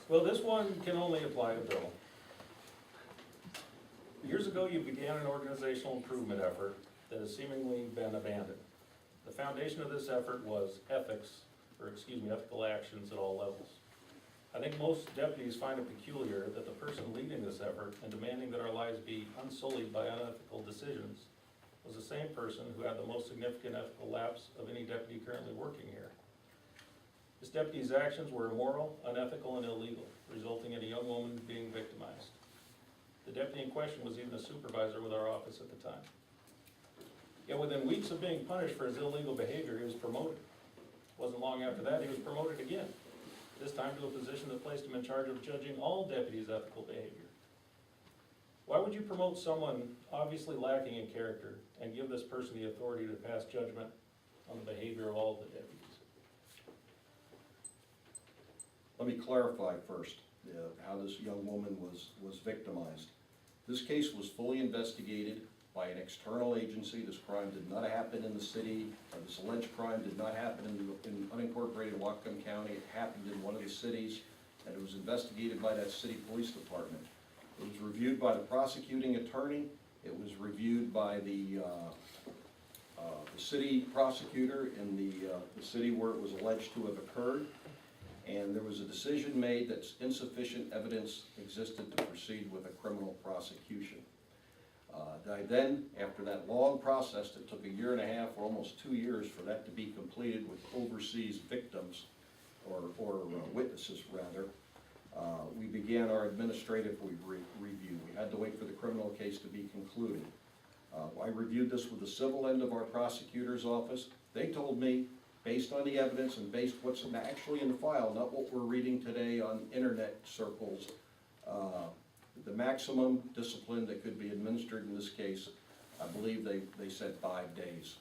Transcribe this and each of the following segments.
Well, this one can only apply to Bill. Years ago, you began an organizational improvement effort that has seemingly been abandoned. The foundation of this effort was ethical actions at all levels. I think most deputies find it peculiar that the person leading this effort and demanding that our lives be unsullied by unethical decisions was the same person who had the most significant ethical lapse of any deputy currently working here. This deputy's actions were immoral, unethical, and illegal, resulting in a young woman being victimized. The deputy in question was even a supervisor with our office at the time. Yet within weeks of being punished for his illegal behavior, he was promoted. It wasn't long after that, he was promoted again, this time to a position that placed him in charge of judging all deputies' ethical behavior. Why would you promote someone obviously lacking in character and give this person the authority to pass judgment on the behavior of all the deputies? Let me clarify first how this young woman was victimized. This case was fully investigated by an external agency. This crime did not happen in the city. This alleged crime did not happen in unincorporated Whatcom County. It happened in one of the cities, and it was investigated by that city police department. It was reviewed by the prosecuting attorney. It was reviewed by the city prosecutor in the city where it was alleged to have occurred. And there was a decision made that insufficient evidence existed to proceed with a criminal prosecution. I then, after that long process that took 1.5 years or almost 2 years for that to be completed with overseas victims, or witnesses rather, we began our administrative review. We had to wait for the criminal case to be concluded. I reviewed this with the civil end of our prosecutor's office. They told me, based on the evidence and based what's actually in the file, not what we're reading today on internet circles, the maximum discipline that could be administered in this case, I believe they said 5 days.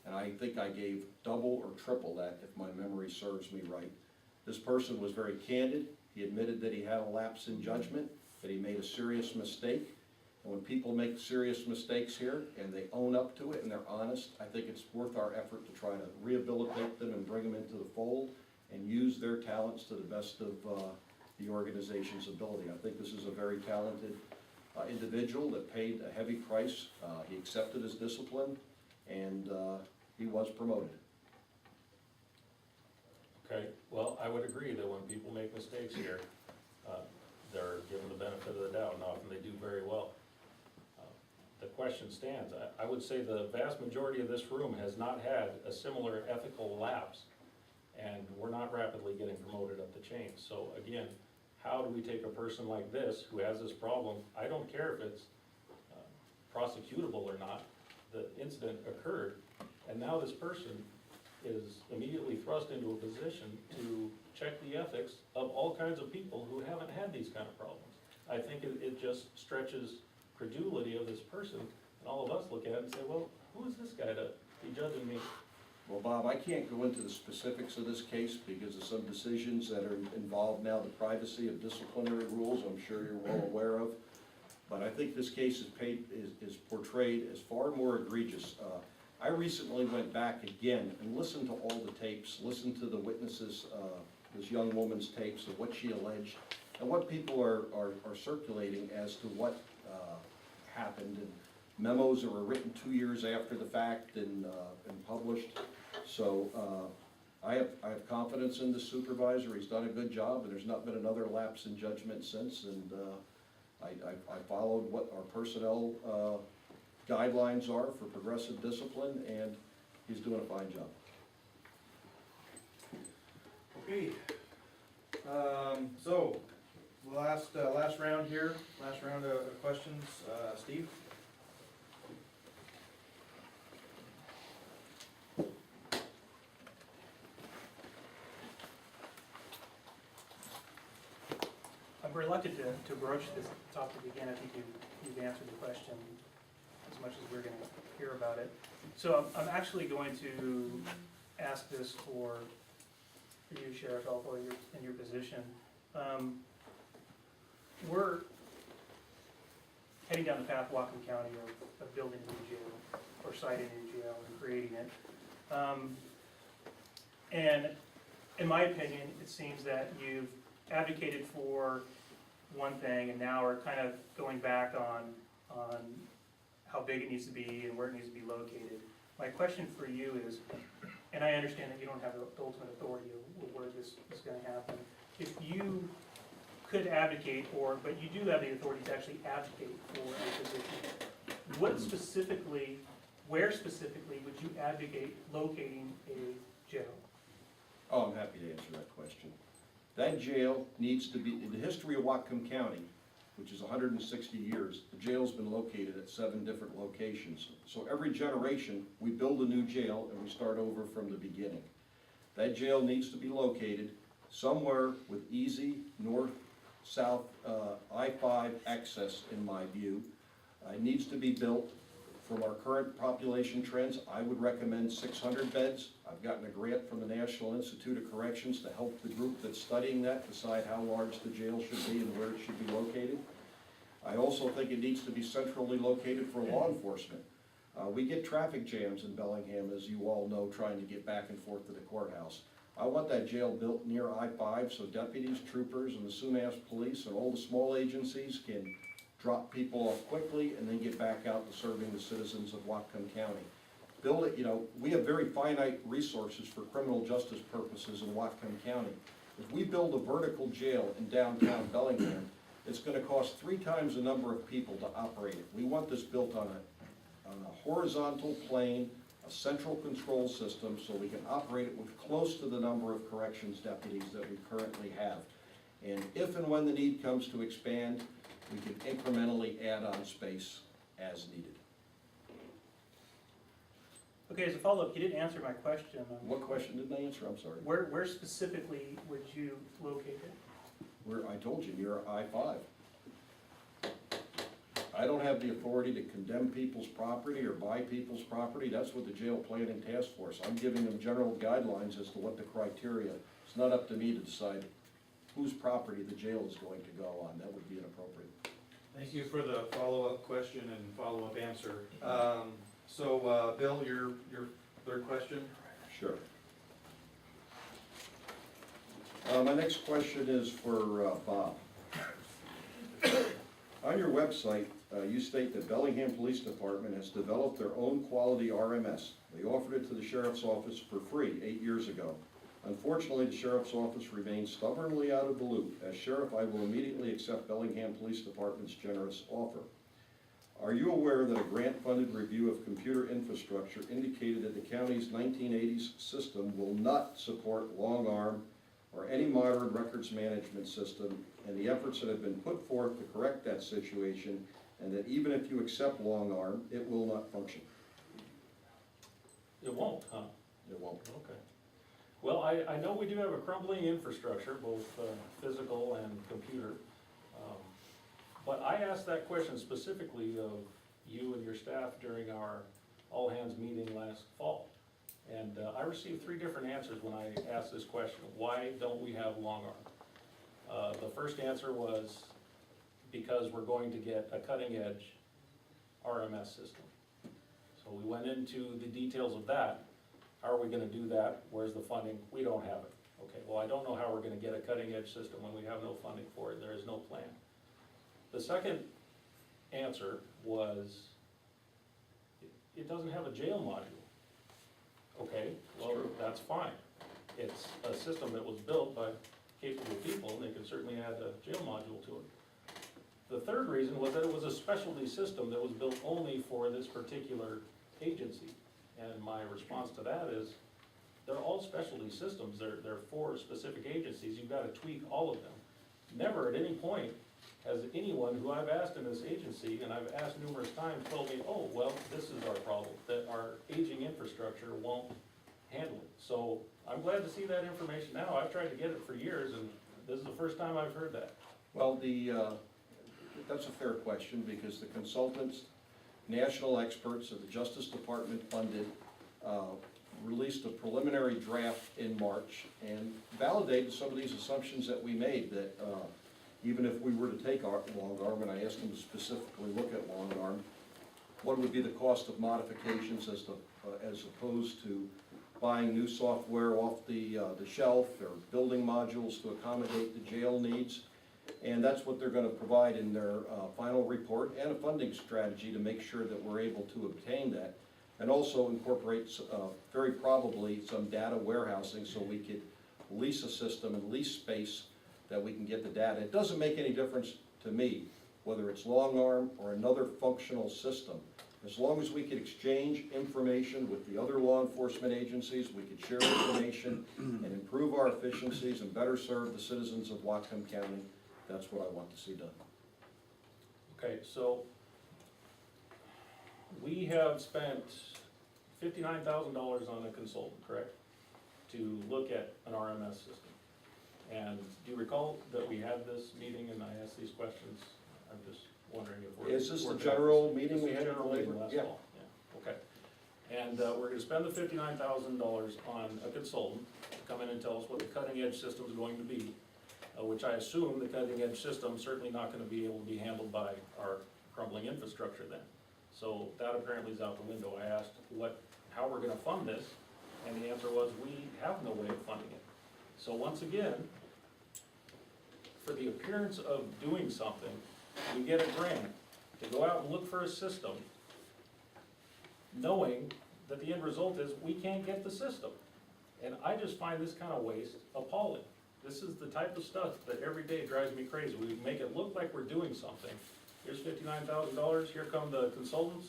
And I think I gave double or triple that, if my memory serves me right. This person was very candid. He admitted that he had a lapse in judgment, that he made a serious mistake. And when people make serious mistakes here and they own up to it and they're honest, I think it's worth our effort to try to rehabilitate them and bring them into the fold and use their talents to the best of the organization's ability. I think this is a very talented individual that paid a heavy price. He accepted his discipline, and he was promoted. Okay, well, I would agree that when people make mistakes here, they're given the benefit of the doubt, and often they do very well. The question stands. I would say the vast majority of this room has not had a similar ethical lapse, and we're not rapidly getting promoted up the chain. So again, how do we take a person like this who has this problem? I don't care if it's prosecutable or not. The incident occurred, and now this person is immediately thrust into a position to check the ethics of all kinds of people who haven't had these kind of problems. I think it just stretches credulity of this person, and all of us look at it and say, well, who is this guy to be judging me? Well, Bob, I can't go into the specifics of this case because of some decisions that are involved now, the privacy of disciplinary rules, I'm sure you're well aware of. But I think this case is portrayed as far more egregious. I recently went back again and listened to all the tapes, listened to the witnesses, this young woman's tapes of what she alleged, and what people are circulating as to what happened, and memos that were written 2 years after the fact and published. So I have confidence in the supervisor. He's done a good job, and there's not been another lapse in judgment since. And I followed what our personnel guidelines are for progressive discipline, and he's doing a fine job. Okay. So last round here. Last round of questions. Steve. I'm reluctant to broach this topic again. I think you've answered the question as much as we're going to hear about it. So I'm actually going to ask this for you, Sheriff Elko, in your position. We're heading down the path, Whatcom County, of building a new jail, or siting a new jail and creating it. And in my opinion, it seems that you've advocated for one thing and now are kind of going back on how big it needs to be and where it needs to be located. My question for you is, and I understand that you don't have the ultimate authority of where this is gonna happen. If you could advocate but you do have the authority to actually advocate for a position, where specifically would you advocate locating a jail? Oh, I'm happy to answer that question. That jail needs to be, in the history of Whatcom County, which is 160 years, the jail's been located at 7 different locations. So every generation, we build a new jail and we start over from the beginning. That jail needs to be located somewhere with easy north-south I-5 access, in my view. It needs to be built from our current population trends. I would recommend 600 beds. I've gotten a grant from the National Institute of Corrections to help the group that's studying that decide how large the jail should be and where it should be located. I also think it needs to be centrally located for law enforcement. We get traffic jams in Bellingham, as you all know, trying to get back and forth to the courthouse. I want that jail built near I-5 so deputies, troopers, and the Sumas police and all the small agencies can drop people off quickly and then get back out to serving the citizens of Whatcom County. Build it, we have very finite resources for criminal justice purposes in Whatcom County. If we build a vertical jail in downtown Bellingham, it's gonna cost 3 times the number of people to operate it. We want this built on a horizontal plane, a central control system, so we can operate it with close to the number of corrections deputies that we currently have. And if and when the need comes to expand, we can incrementally add on space as needed. Okay, as a follow-up, you didn't answer my question. On What question didn't I answer? I'm sorry. Where specifically would you locate it? I told you, near I-5. I don't have the authority to condemn people's property or buy people's property. That's what the jail planning task force. I'm giving them general guidelines as to what the criteria. It's not up to me to decide whose property the jail is going to go on. That would be inappropriate. Thank you for the follow-up question and follow-up answer. Bill, your third question? Sure. My next question is for Bob. On your website, you state that Bellingham Police Department has developed their own quality RMS. They offered it to the Sheriff's Office for free 8 years ago. Unfortunately, the Sheriff's Office remains stubbornly out of the loop. As Sheriff, I will immediately accept Bellingham Police Department's generous offer. Are you aware that a grant-funded review of computer infrastructure indicated that the county's 1980s system will not support long arm or any modern records management system, and the efforts that have been put forth to correct that situation, and that even if you accept long arm, it will not function? It won't, huh? It won't. Okay. Well, I know we do have a crumbling infrastructure, both physical and computer. But I asked that question specifically of you and your staff during our all-hands meeting last fall. And I received 3 different answers when I asked this question: why don't we have long arm? The first answer was because we're going to get a cutting-edge RMS system. So we went into the details of that. How are we gonna do that? Where's the funding? We don't have it. Okay, well, I don't know how we're gonna get a cutting-edge system when we have no funding for it. There is no plan. The second answer was, it doesn't have a jail module. Okay, well, that's fine. It's a system that was built by capable people, and they can certainly add a jail module to it. The third reason was that it was a specialty system that was built only for this particular agency. And my response to that is, they're all specialty systems. They're for specific agencies. You've got to tweak all of them. Never at any point has anyone who I've asked in this agency, and I've asked numerous times, told me, oh, well, this is our problem, that our aging infrastructure won't handle it. So I'm glad to see that information now. I've tried to get it for years, and this is the first time I've heard that. Well, that's a fair question, because the consultants, national experts that the Justice Department funded, released a preliminary draft in March and validated some of these assumptions that we made, that even if we were to take our long arm, and I asked them to specifically look at long arm, what would be the cost of modifications as opposed to buying new software off the shelf or building modules to accommodate the jail needs. And that's what they're gonna provide in their final report, and a funding strategy to make sure that we're able to obtain that. And also incorporate, very probably, some data warehousing so we could lease a system and lease space that we can get the data. It doesn't make any difference to me whether it's long arm or another functional system. As long as we could exchange information with the other law enforcement agencies, we could share information and improve our efficiencies and better serve the citizens of Whatcom County, that's what I want to see done. Okay, so we have spent $59,000 on a consultant, correct? To look at an RMS system. And do you recall that we had this meeting and I asked these questions? I'm just wondering if we're. Is this the we're- general meeting This is we the had in general meeting labor? last Yeah. fall, yeah, okay. And we're gonna spend the $59,000 on a consultant to come in and tell us what the cutting edge system is going to be, which I assume the cutting edge system certainly not gonna be able to be handled by our crumbling infrastructure then. So that apparently is out the window. I asked how we're gonna fund this, and the answer was, we have no way of funding it. So once again, for the appearance of doing something, we get a grant to go out and look for a system, knowing that the end result is we can't get the system. And I just find this kind of waste appalling. This is the type of stuff that every day drives me crazy. We make it look like we're doing something. Here's $59,000, here come the consultants,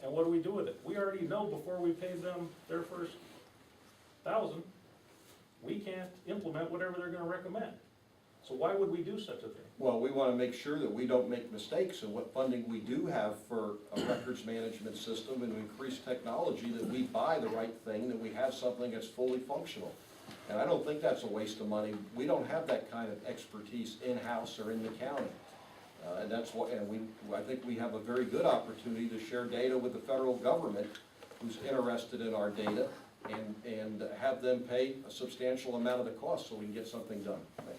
and what do we do with it? We already know before we pay them their first $1,000, we can't implement whatever they're gonna recommend. So why would we do such a thing? Well, we want to make sure that we don't make mistakes in what funding we do have for a records management system and increase technology, that we buy the right thing, that we have something that's fully functional. And I don't think that's a waste of money. We don't have that kind of expertise in-house or in the county. And that's what, I think we have a very good opportunity to share data with the federal government who's interested in our data, and have them pay a substantial amount of the cost so we can get something done. Thank you.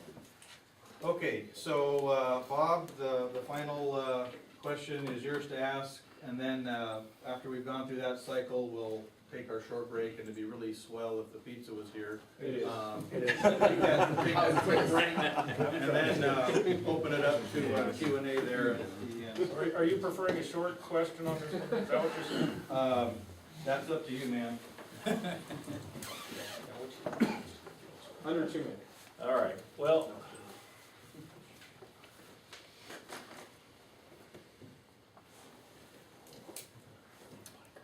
Okay, so, Bob, the final, question is yours to ask, and then, after we've gone through that cycle, we'll take our short break, and it'd be really swell if the pizza was here. It is. It is. Take a quick break, and then, open it up to, Q&A there at the end. Are you preferring a short question on this one? Is that what you're saying? That's up to you, man. Under 2 minutes. All right, well.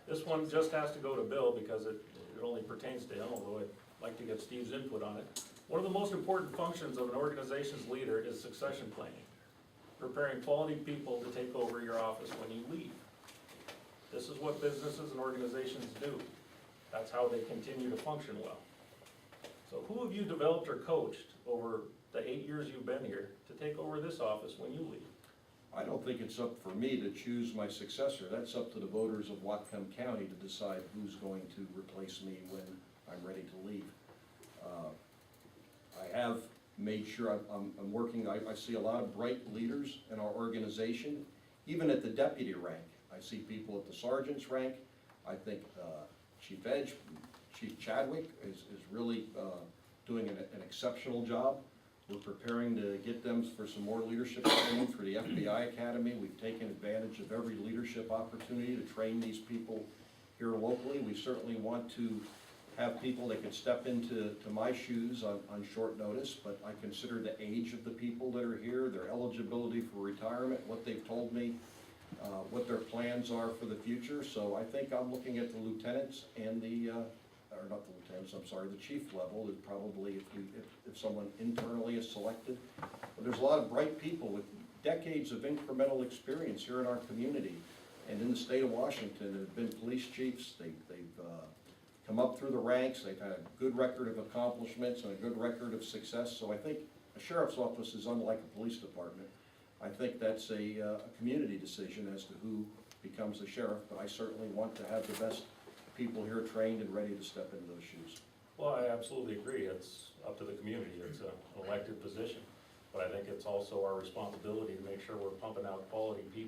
This one just has to go to Bill because it only pertains to him, although I'd like to get Steve's input on it. One of the most important functions of an organization's leader is succession planning, preparing quality people to take over your office when you leave. This is what businesses and organizations do. That's how they continue to function well. So who have you developed or coached over the 8 years you've been here to take over this office when you leave? I don't think it's up for me to choose my successor. That's up to the voters of Whatcom County to decide who's going to replace me when I'm ready to leave. I have made sure I'm working, I see a lot of bright leaders in our organization, even at the deputy rank. I see people at the sergeant's rank. I think Chief Chadwick is really doing an exceptional job. We're preparing to get them for some more leadership training through the FBI Academy. We've taken advantage of every leadership opportunity to train these people here locally. We certainly want to have people that could step into my shoes on short notice, but I consider the age of the people that are here, their eligibility for retirement, what they've told me, what their plans are for the future. So I think I'm looking at the lieutenants and or not the lieutenants, I'm sorry, the chief level is probably if someone internally is selected. But there's a lot of bright people with decades of incremental experience here in our community and in the state of Washington that have been police chiefs. They've come up through the ranks. They've had a good record of accomplishments and a good record of success. So I think a sheriff's office is unlike a police department. I think that's a community decision as to who becomes the sheriff, but I certainly want to have the best people here trained and ready to step into those shoes. Well, I absolutely agree. It's up to the community. It's an elected position. But I think it's also our responsibility to make sure we're pumping out quality people